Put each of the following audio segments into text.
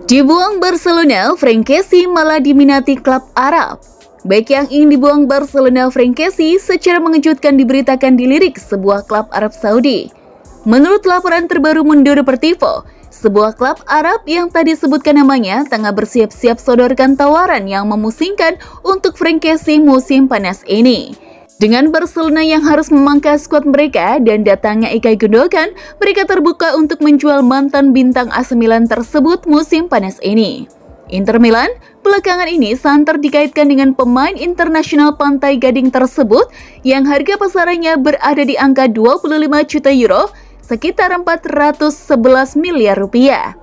Dibuang Barcelona, Franck Kessié malah diminati klub Arab. Bek yang ingin dibuang Barcelona, Franck Kessié secara mengejutkan diberitakan dilirik sebuah klub Arab Saudi. Menurut laporan terbaru Mundo Deportivo, sebuah klub Arab yang tadi disebutkan namanya tengah bersiap-siap sodorkan tawaran yang memusingkan untuk Franck Kessié musim panas ini. Dengan Barcelona yang harus memangkas skuad mereka dan datangnya Ilkay Gundogan, mereka terbuka untuk menjual mantan bintang AC Milan tersebut musim panas ini. Inter Milan belakangan ini santer dikaitkan dengan pemain internasional Pantai Gading tersebut yang harga pasarannya berada di angka 25 juta euro, sekitar 411 miliar rupiah.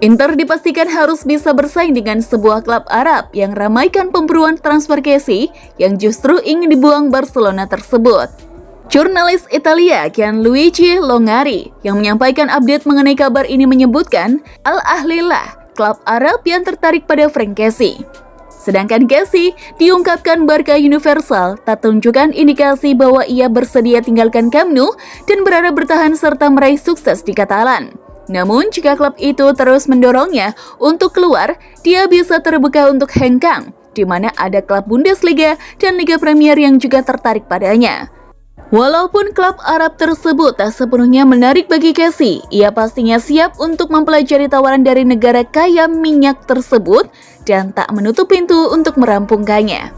Inter dipastikan harus bisa bersaing dengan sebuah klub Arab yang ramaikan pemburuan transfer Kessié yang justru ingin dibuang Barcelona tersebut. Jurnalis Italia Gianluigi Longari yang menyampaikan update mengenai kabar ini menyebutkan Al Ahly lah klub Arab yang tertarik pada Franck Kessié. Sedangkan Kessié diungkapkan Barca Universal tak tunjukkan indikasi bahwa ia bersedia tinggalkan Camp Nou dan berharap bertahan serta meraih sukses di Katalan. Namun, jika klub itu terus mendorongnya untuk keluar, dia bisa terbuka untuk hengkang, di mana ada klub Bundesliga dan Liga Premier yang juga tertarik padanya. Walaupun klub Arab tersebut tak sepenuhnya menarik bagi Kessié, ia pastinya siap untuk mempelajari tawaran dari negara kaya minyak tersebut dan tak menutup pintu untuk merampungkannya.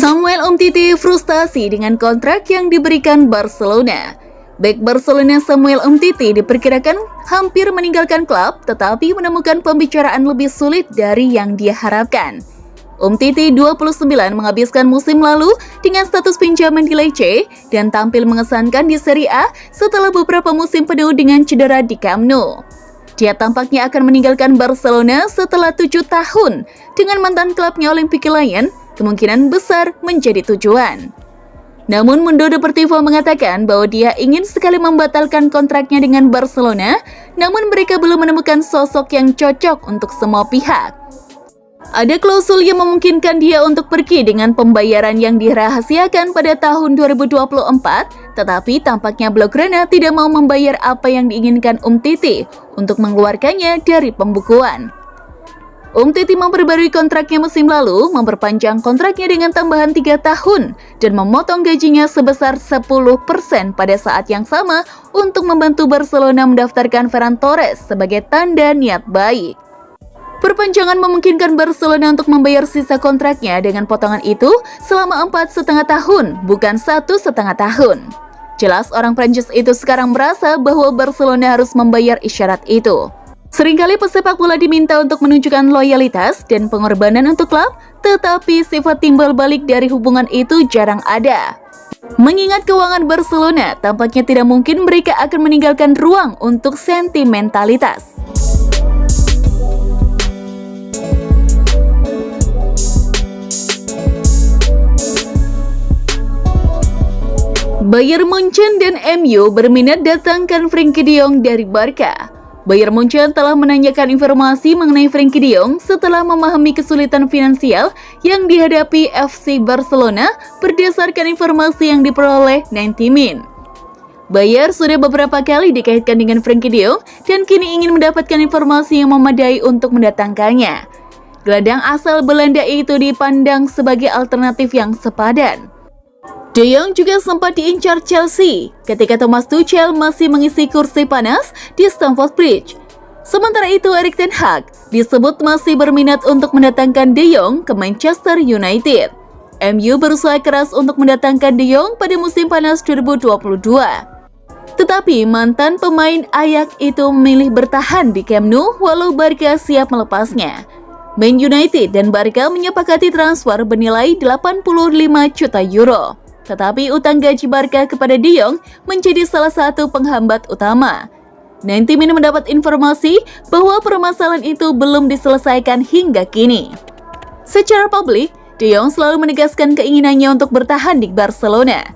Samuel Umtiti frustasi dengan kontrak yang diberikan Barcelona. Bek Barcelona Samuel Umtiti diperkirakan hampir meninggalkan klub, tetapi menemukan pembicaraan lebih sulit dari yang dia harapkan. Umtiti 29 menghabiskan musim lalu dengan status pinjaman di Lecce dan tampil mengesankan di Serie A setelah beberapa musim penuh dengan cedera di Camp Nou. Dia tampaknya akan meninggalkan Barcelona setelah 7 tahun dengan mantan klubnya Olympique Lyon kemungkinan besar menjadi tujuan. Namun Mundo Deportivo mengatakan bahwa dia ingin sekali membatalkan kontraknya dengan Barcelona, namun mereka belum menemukan sosok yang cocok untuk semua pihak. Ada klausul yang memungkinkan dia untuk pergi dengan pembayaran yang dirahasiakan pada tahun 2024, tetapi tampaknya Blaugrana tidak mau membayar apa yang diinginkan Umtiti untuk mengeluarkannya dari pembukuan. Umtiti memperbarui kontraknya musim lalu, memperpanjang kontraknya dengan tambahan 3 tahun, dan memotong gajinya sebesar 10% pada saat yang sama untuk membantu Barcelona mendaftarkan Ferran Torres sebagai tanda niat baik. Perpanjangan memungkinkan Barcelona untuk membayar sisa kontraknya dengan potongan itu selama 4,5 tahun, bukan 1,5 tahun. Jelas orang Prancis itu sekarang merasa bahwa Barcelona harus membayar isyarat itu. Seringkali pesepak bola diminta untuk menunjukkan loyalitas dan pengorbanan untuk klub, tetapi sifat timbal balik dari hubungan itu jarang ada. Mengingat keuangan Barcelona, tampaknya tidak mungkin mereka akan meninggalkan ruang untuk sentimentalitas. Bayern Munchen dan MU berminat datangkan Frenkie de Jong dari Barca. Bayern Munchen telah menanyakan informasi mengenai Frenkie de Jong setelah memahami kesulitan finansial yang dihadapi FC Barcelona berdasarkan informasi yang diperoleh 90 Min. Bayern sudah beberapa kali dikaitkan dengan Frenkie de Jong dan kini ingin mendapatkan informasi yang memadai untuk mendatangkannya. Gelandang asal Belanda itu dipandang sebagai alternatif yang sepadan. De Jong juga sempat diincar Chelsea ketika Thomas Tuchel masih mengisi kursi panas di Stamford Bridge. Sementara itu, Erik ten Hag disebut masih berminat untuk mendatangkan De Jong ke Manchester United. MU berusaha keras untuk mendatangkan De Jong pada musim panas 2022. Tetapi mantan pemain Ajax itu memilih bertahan di Camp Nou walau Barca siap melepasnya. Man United dan Barca menyepakati transfer bernilai 85 juta euro. Tetapi utang gaji Barca kepada De Jong menjadi salah satu penghambat utama. 90 Min mendapat informasi bahwa permasalahan itu belum diselesaikan hingga kini. Secara publik, De Jong selalu menegaskan keinginannya untuk bertahan di Barcelona.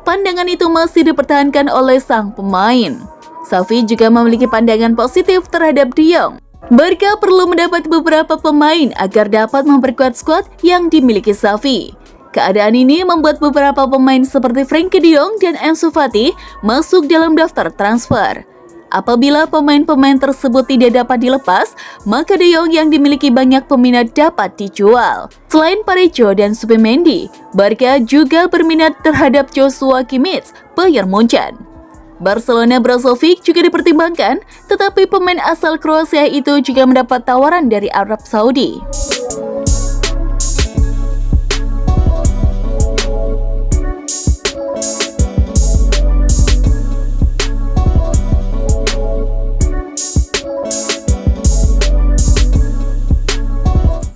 Pandangan itu masih dipertahankan oleh sang pemain. Xavi juga memiliki pandangan positif terhadap De Jong. Barca perlu mendapat beberapa pemain agar dapat memperkuat skuad yang dimiliki Xavi. Keadaan ini membuat beberapa pemain seperti Frenkie de Jong dan Ansu Fati masuk dalam daftar transfer. Apabila pemain-pemain tersebut tidak dapat dilepas, maka De Jong yang dimiliki banyak peminat dapat dijual. Selain Parejo dan Zubimendi, Barca juga berminat terhadap Joshua Kimmich, Bayern Munchen. Barcelona Brozovic juga dipertimbangkan, tetapi pemain asal Kroasia itu juga mendapat tawaran dari Arab Saudi.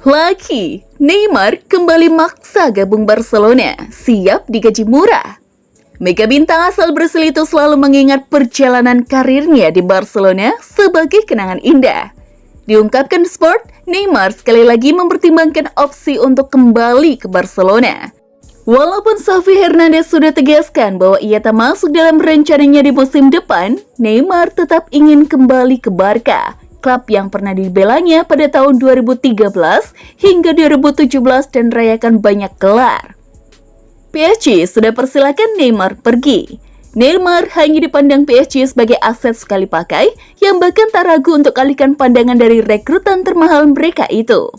Lagi, Neymar kembali maksa gabung Barcelona, siap digaji murah. Mega bintang asal Brasil itu selalu mengingat perjalanan karirnya di Barcelona sebagai kenangan indah. Diungkapkan Sport, Neymar sekali lagi mempertimbangkan opsi untuk kembali ke Barcelona. Walaupun Xavi Hernandez sudah tegaskan bahwa ia tak masuk dalam rencananya di musim depan, Neymar tetap ingin kembali ke Barca, klub yang pernah dibelanya pada tahun 2013 hingga 2017 dan rayakan banyak gelar. PSG sudah persilakan Neymar pergi. Neymar hanya dipandang PSG sebagai aset sekali pakai yang bahkan tak ragu untuk alihkan pandangan dari rekrutan termahal mereka itu.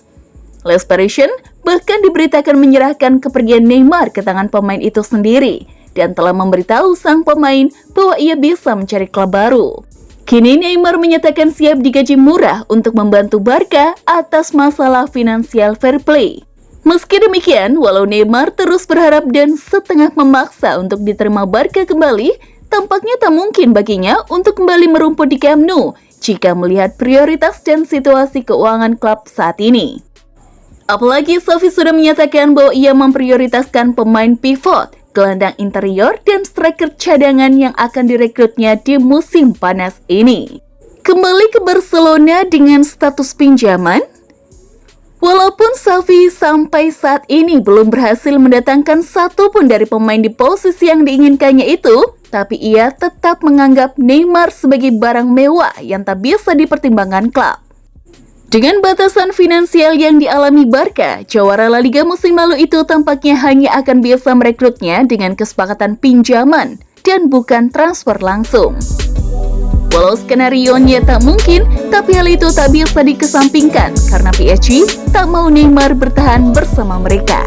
Les Parisiens bahkan diberitakan menyerahkan kepergian Neymar ke tangan pemain itu sendiri dan telah memberitahu sang pemain bahwa ia bisa mencari klub baru. Kini Neymar menyatakan siap digaji murah untuk membantu Barca atas masalah finansial fair play. Meski demikian, walau Neymar terus berharap dan setengah memaksa untuk diterima Barca kembali, tampaknya tak mungkin baginya untuk kembali merumput di Camp Nou jika melihat prioritas dan situasi keuangan klub saat ini. Apalagi Xavi sudah menyatakan bahwa ia memprioritaskan pemain pivot, gelandang interior, dan striker cadangan yang akan direkrutnya di musim panas ini. Kembali ke Barcelona dengan status pinjaman? Walaupun Xavi sampai saat ini belum berhasil mendatangkan satu pun dari pemain di posisi yang diinginkannya itu, tapi ia tetap menganggap Neymar sebagai barang mewah yang tak bisa dipertimbangkan klub. Dengan batasan finansial yang dialami Barca, jawara La Liga musim lalu itu tampaknya hanya akan bisa merekrutnya dengan kesepakatan pinjaman dan bukan transfer langsung. Walau skenario-nya tak mungkin, tapi hal itu tak bisa dikesampingkan karena PSG tak mau Neymar bertahan bersama mereka.